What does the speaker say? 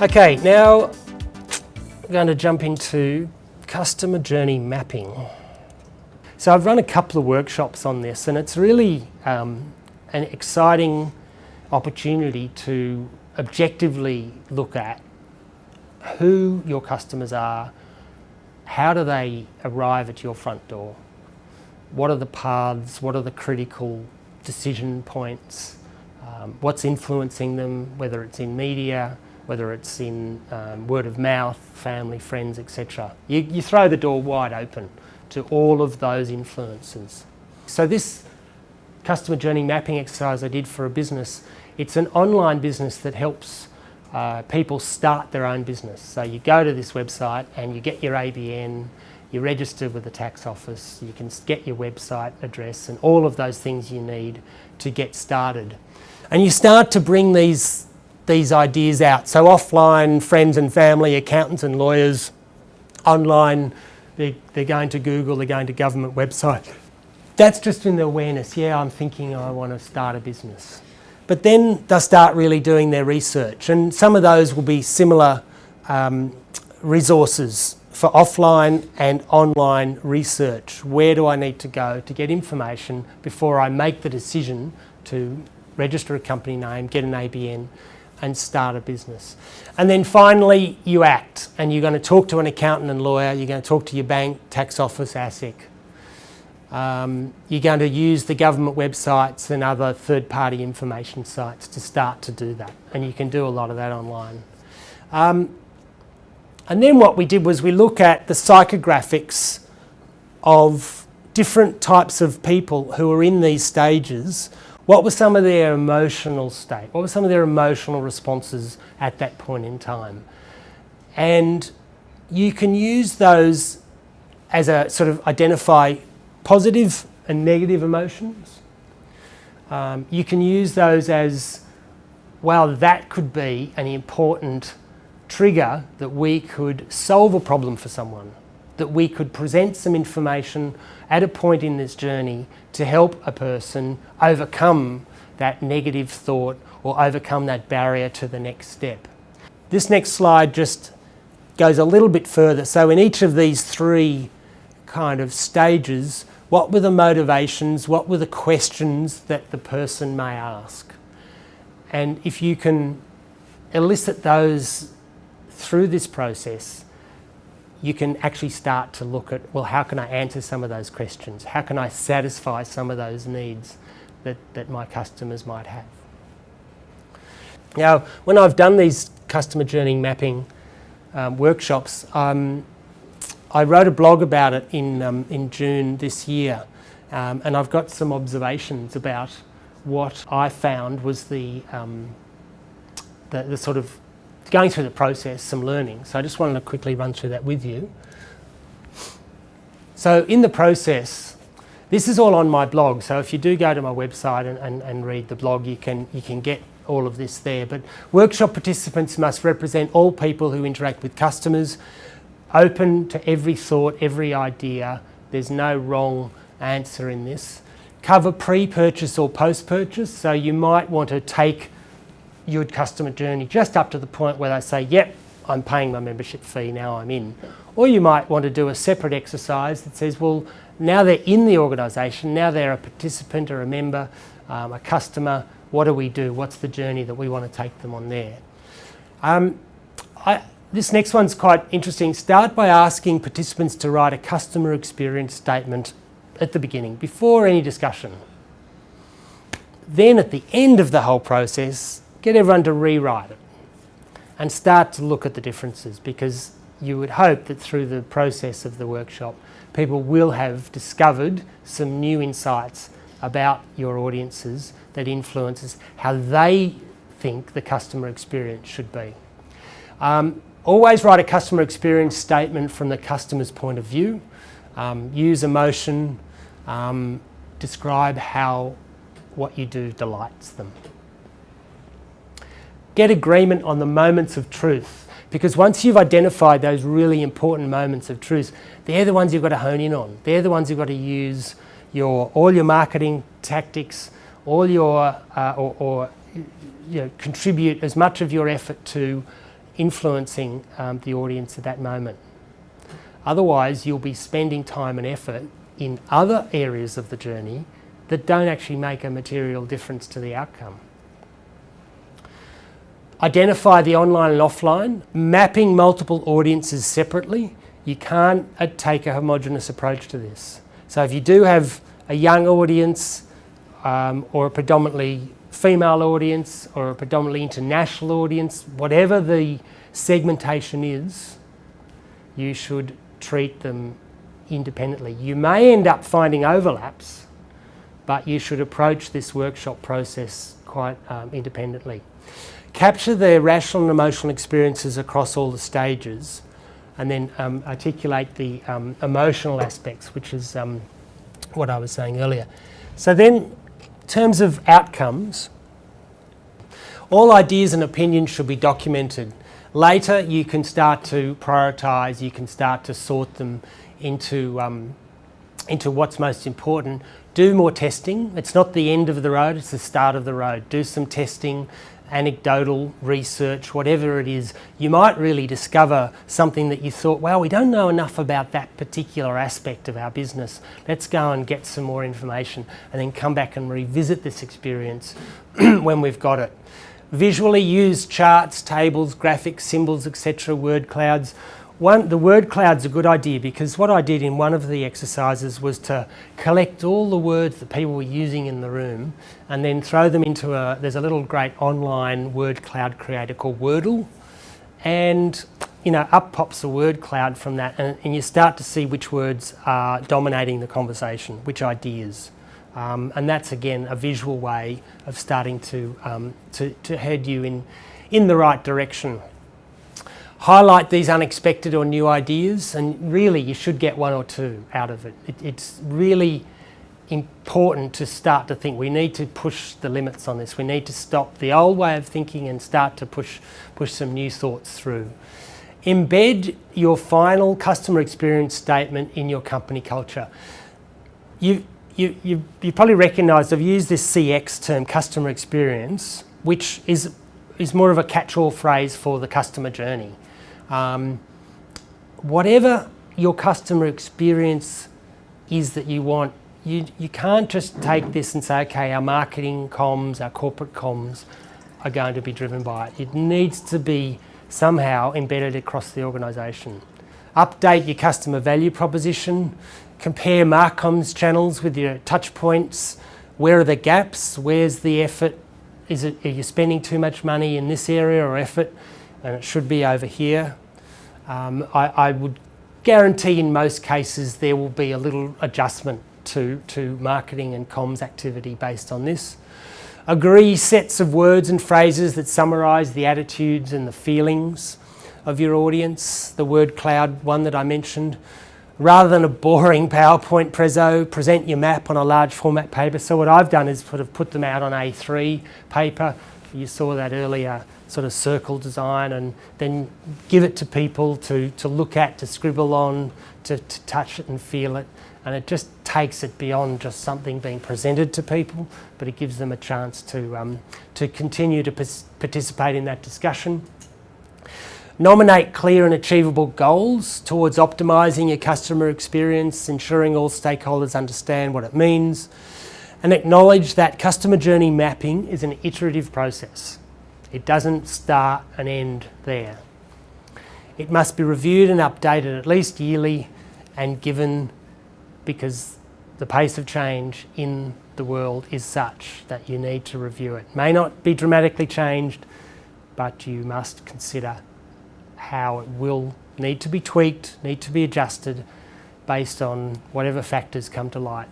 Okay, now we're going to jump into customer journey mapping. So I've run a couple of workshops on this, and it's really an exciting opportunity to objectively look at who your customers are, how do they arrive at your front door, what are the paths, what are the critical decision points, what's influencing them, whether it's in media, whether it's in word of mouth, family, friends, etc. You throw the door wide open to all of those influences. So this customer journey mapping exercise I did for a business, it's an online business that helps people start their own business. So you go to this website and you get your ABN, you register with the tax office, you can get your website address and all of those things you need to get started. And you start to bring these ideas out. So offline, friends and family, accountants and lawyers. Online, they're going to Google, they're going to government website. That's just in the awareness. Yeah, I'm thinking I want to start a business. But then they'll start really doing their research. And some of those will be similar resources for offline and online research. Where do I need to go to get information before I make the decision to register a company name, get an ABN, and start a business? And then finally, you act, and you're going to talk to an accountant and lawyer, you're going to talk to your bank, tax office, ASIC. You're going to use the government websites and other third-party information sites to start to do that, and you can do a lot of that online. And then what we did was we look at the psychographics of different types of people who are in these stages. What were some of their emotional state? What were some of their emotional responses at that point in time? And you can use those as a sort of identify positive and negative emotions. You can use those as, well, that could be an important trigger that we could solve a problem for someone, that we could present some information at a point in this journey to help a person overcome that negative thought or overcome that barrier to the next step. This next slide just goes a little bit further. So in each of these three kind of stages, what were the motivations, what were the questions that the person may ask? And if you can elicit those through this process, you can actually start to look at, well, how can I answer some of those questions? How can I satisfy some of those needs that my customers might have? Now, when I've done these customer journey mapping workshops, I wrote a blog about it in June this year, and I've got some observations about what I found was the sort of going through the process, some learning. So I just wanted to quickly run through that with you. So in the process, this is all on my blog. So if you do go to my website and read the blog, you can get all of this there. But workshop participants must represent all people who interact with customers, open to every thought, every idea. There's no wrong answer in this. Cover pre-purchase or post-purchase. So you might want to take your customer journey just up to the point where they say, yep, I'm paying my membership fee, now I'm in. Or you might want to do a separate exercise that says, well, now they're in the organisation, now they're a participant or a member, a customer, what do we do? What's the journey that we want to take them on there? This next one's quite interesting. Start by asking participants to write a customer experience statement at the beginning, before any discussion. Then at the end of the whole process, get everyone to rewrite it and start to look at the differences, because you would hope that through the process of the workshop, people will have discovered some new insights about your audiences that influences how they think the customer experience should be. Always write a customer experience statement from the customer's point of view. Use emotion, describe how what you do delights them. Get agreement on the moments of truth, because once you've identified those really important moments of truth, they're the ones you've got to hone in on. They're the ones you've got to use all your marketing tactics, all your contribute as much of your effort to influencing the audience at that moment. Otherwise, you'll be spending time and effort in other areas of the journey that don't actually make a material difference to the outcome. Identify the online and offline, mapping multiple audiences separately. You can't take a homogenous approach to this. So if you do have a young audience or a predominantly female audience or a predominantly international audience, whatever the segmentation is, you should treat them independently. You may end up finding overlaps, but you should approach this workshop process quite independently. Capture the rational and emotional experiences across all the stages, and then articulate the emotional aspects, which is what I was saying earlier. So then, in terms of outcomes, all ideas and opinions should be documented. Later, you can start to prioritise, you can start to sort them into what's most important. Do more testing. It's not the end of the road, it's the start of the road. Do some testing, anecdotal research, whatever it is. You might really discover something that you thought, well, we don't know enough about that particular aspect of our business. Let's go and get some more information and then come back and revisit this experience when we've got it. Visually use charts, tables, graphics, symbols, etc., word clouds. The word cloud's a good idea because what I did in one of the exercises was to collect all the words that people were using in the room and then throw them into there's a little great online word cloud creator called Wordle, and up pops a word cloud from that, and you start to see which words are dominating the conversation, which ideas. And that's again a visual way of starting to head you in the right direction. Highlight these unexpected or new ideas, and really you should get one or two out of it. It's really important to start to think. We need to push the limits on this. We need to stop the old way of thinking and start to push some new thoughts through. Embed your final customer experience statement in your company culture. You probably recognise I've used this CX term, customer experience, which is more of a catch-all phrase for the customer journey. Whatever your customer experience is that you want, you can't just take this and say, okay, our marketing comms, our corporate comms are going to be driven by it. It needs to be somehow embedded across the organisation. Update your customer value proposition. Compare Marcom's channels with your touch points. Where are the gaps? Where's the effort? Are you spending too much money in this area or effort? And it should be over here. I would guarantee in most cases there will be a little adjustment to marketing and comms activity based on this. Agree sets of words and phrases that summarise the attitudes and the feelings of your audience. The word cloud one that I mentioned. Rather than a boring PowerPoint prezzo, present your map on a large format paper. So what I've done is sort of put them out on A3 paper. You saw that earlier, sort of circle design, and then give it to people to look at, to scribble on, to touch it and feel it. And it just takes it beyond just something being presented to people, but it gives them a chance to continue to participate in that discussion. Nominate clear and achievable goals towards optimising your customer experience, ensuring all stakeholders understand what it means, and acknowledge that customer journey mapping is an iterative process. It doesn't start and end there. It must be reviewed and updated at least yearly and given, because the pace of change in the world is such that you need to review it. May not be dramatically changed, but you must consider how it will need to be tweaked, need to be adjusted based on whatever factors come to light.